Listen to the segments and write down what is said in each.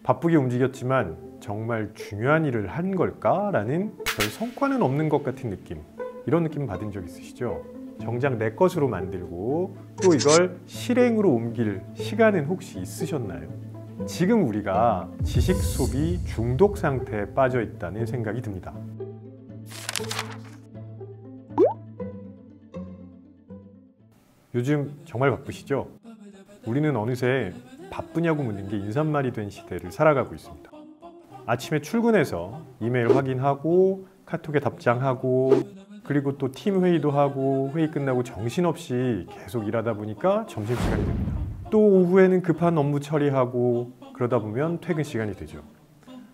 바쁘게 움직였지만 정말 중요한 일을 한 걸까? 라는 별 성과는 없는 것 같은 느낌, 이런 느낌 받은 적 있으시죠? 정작 내 것으로 만들고 또 이걸 실행으로 옮길 시간은 혹시 있으셨나요? 지금 우리가 지식 소비 중독 상태에 빠져 있다는 생각이 듭니다. 요즘 정말 바쁘시죠? 우리는 어느새 바쁘냐고 묻는 게 인사말이 된 시대를 살아가고 있습니다. 아침에 출근해서 이메일 확인하고 카톡에 답장하고 그리고 또 팀 회의도 하고 회의 끝나고 정신없이 계속 일하다 보니까 점심시간이 됩니다. 또 오후에는 급한 업무 처리하고 그러다 보면 퇴근 시간이 되죠.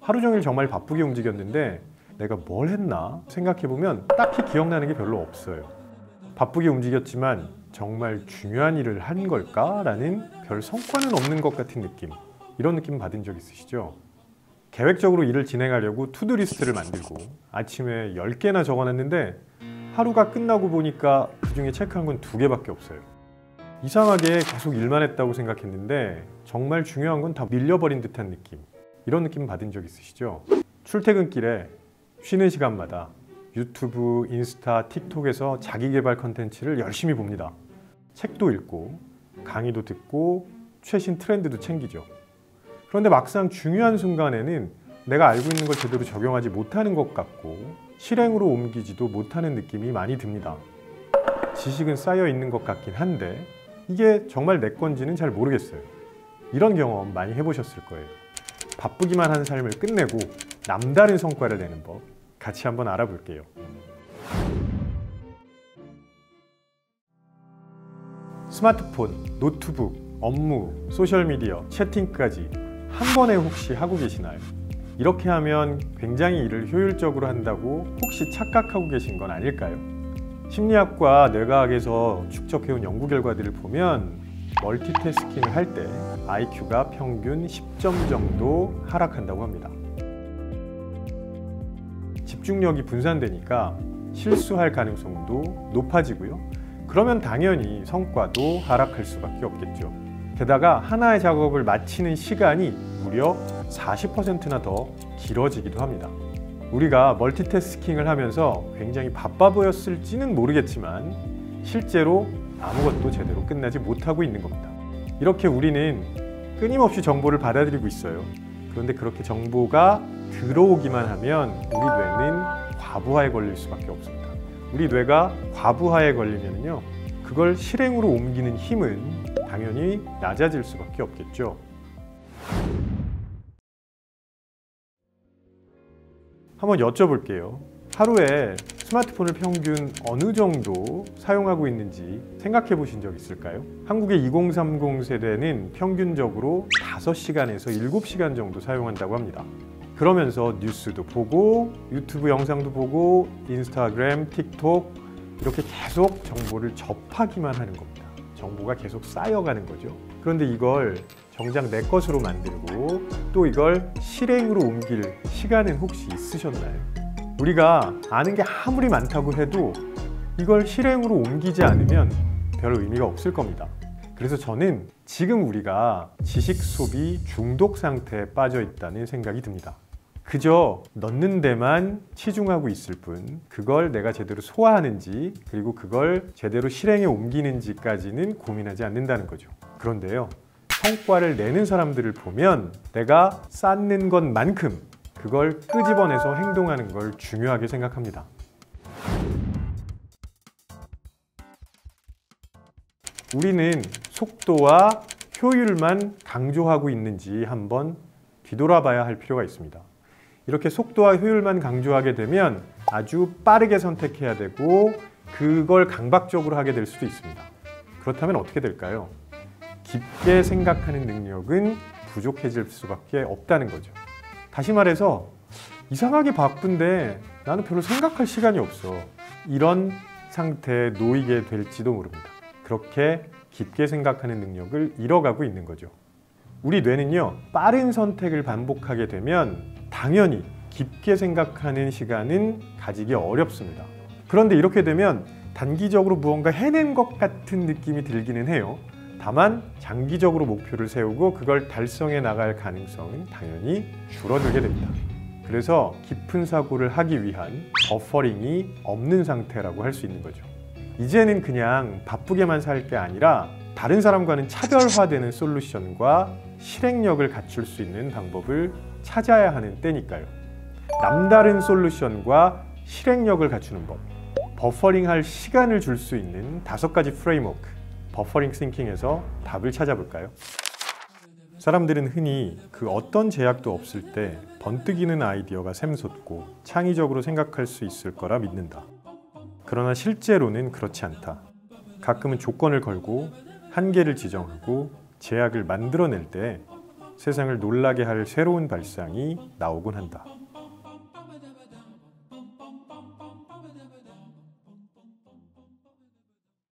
하루 종일 정말 바쁘게 움직였는데 내가 뭘 했나 생각해보면 딱히 기억나는 게 별로 없어요. 바쁘게 움직였지만 정말 중요한 일을 한 걸까? 라는 별 성과는 없는 것 같은 느낌, 이런 느낌 받은 적 있으시죠? 계획적으로 일을 진행하려고 투두리스트를 만들고 아침에 10개나 적어놨는데 하루가 끝나고 보니까 그 중에 체크한 건 2개밖에 없어요. 이상하게 계속 일만 했다고 생각했는데 정말 중요한 건 다 밀려버린 듯한 느낌, 이런 느낌 받은 적 있으시죠? 출퇴근길에 쉬는 시간마다 유튜브, 인스타, 틱톡에서 자기계발 컨텐츠를 열심히 봅니다. 책도 읽고 강의도 듣고 최신 트렌드도 챙기죠. 그런데 막상 중요한 순간에는 내가 알고 있는 걸 제대로 적용하지 못하는 것 같고 실행으로 옮기지도 못하는 느낌이 많이 듭니다. 지식은 쌓여 있는 것 같긴 한데 이게 정말 내 건지는 잘 모르겠어요. 이런 경험 많이 해보셨을 거예요. 바쁘기만 한 삶을 끝내고 남다른 성과를 내는 법, 같이 한번 알아볼게요. 스마트폰, 노트북, 업무, 소셜미디어, 채팅까지 한 번에 혹시 하고 계시나요? 이렇게 하면 굉장히 일을 효율적으로 한다고 혹시 착각하고 계신 건 아닐까요? 심리학과 뇌과학에서 축적해온 연구 결과들을 보면 멀티태스킹을 할 때 IQ가 평균 10점 정도 하락한다고 합니다. 집중력이 분산되니까 실수할 가능성도 높아지고요. 그러면 당연히 성과도 하락할 수밖에 없겠죠. 게다가 하나의 작업을 마치는 시간이 무려 40%나 더 길어지기도 합니다. 우리가 멀티태스킹을 하면서 굉장히 바빠 보였을지는 모르겠지만 실제로 아무것도 제대로 끝나지 못하고 있는 겁니다. 이렇게 우리는 끊임없이 정보를 받아들이고 있어요. 그런데 그렇게 정보가 들어오기만 하면 우리 뇌는 과부하에 걸릴 수밖에 없습니다. 우리 뇌가 과부하에 걸리면요, 그걸 실행으로 옮기는 힘은 당연히 낮아질 수밖에 없겠죠. 한번 여쭤볼게요. 하루에 스마트폰을 평균 어느 정도 사용하고 있는지 생각해 보신 적 있을까요? 한국의 2030 세대는 평균적으로 5시간에서 7시간 정도 사용한다고 합니다. 그러면서 뉴스도 보고 유튜브 영상도 보고 인스타그램, 틱톡 이렇게 계속 정보를 접하기만 하는 겁니다. 정보가 계속 쌓여가는 거죠. 그런데 이걸 정작 내 것으로 만들고 또 이걸 실행으로 옮길 시간은 혹시 있으셨나요? 우리가 아는 게 아무리 많다고 해도 이걸 실행으로 옮기지 않으면 별 의미가 없을 겁니다. 그래서 저는 지금 우리가 지식 소비 중독 상태에 빠져 있다는 생각이 듭니다. 그저 넣는 데만 치중하고 있을 뿐 그걸 내가 제대로 소화하는지 그리고 그걸 제대로 실행에 옮기는지까지는 고민하지 않는다는 거죠. 그런데요, 성과를 내는 사람들을 보면 내가 쌓는 것만큼 그걸 끄집어내서 행동하는 걸 중요하게 생각합니다. 우리는 속도와 효율만 강조하고 있는지 한번 뒤돌아봐야 할 필요가 있습니다. 이렇게 속도와 효율만 강조하게 되면 아주 빠르게 선택해야 되고 그걸 강박적으로 하게 될 수도 있습니다. 그렇다면 어떻게 될까요? 깊게 생각하는 능력은 부족해질 수밖에 없다는 거죠. 다시 말해서 이상하게 바쁜데 나는 별로 생각할 시간이 없어. 이런 상태에 놓이게 될지도 모릅니다. 그렇게 깊게 생각하는 능력을 잃어가고 있는 거죠. 우리 뇌는요, 빠른 선택을 반복하게 되면 당연히 깊게 생각하는 시간은 가지기 어렵습니다. 그런데 이렇게 되면 단기적으로 무언가 해낸 것 같은 느낌이 들기는 해요. 다만 장기적으로 목표를 세우고 그걸 달성해 나갈 가능성은 당연히 줄어들게 됩니다. 그래서 깊은 사고를 하기 위한 버퍼링이 없는 상태라고 할 수 있는 거죠. 이제는 그냥 바쁘게만 살 게 아니라 다른 사람과는 차별화되는 솔루션과 실행력을 갖출 수 있는 방법을 찾아야 하는 때니까요. 남다른 솔루션과 실행력을 갖추는 법, 버퍼링할 시간을 줄 수 있는 5가지 프레임워크, 버퍼링 싱킹에서 답을 찾아볼까요? 사람들은 흔히 그 어떤 제약도 없을 때 번뜩이는 아이디어가 샘솟고 창의적으로 생각할 수 있을 거라 믿는다. 그러나 실제로는 그렇지 않다. 가끔은 조건을 걸고 한계를 지정하고 제약을 만들어낼 때 세상을 놀라게 할 새로운 발상이 나오곤 한다.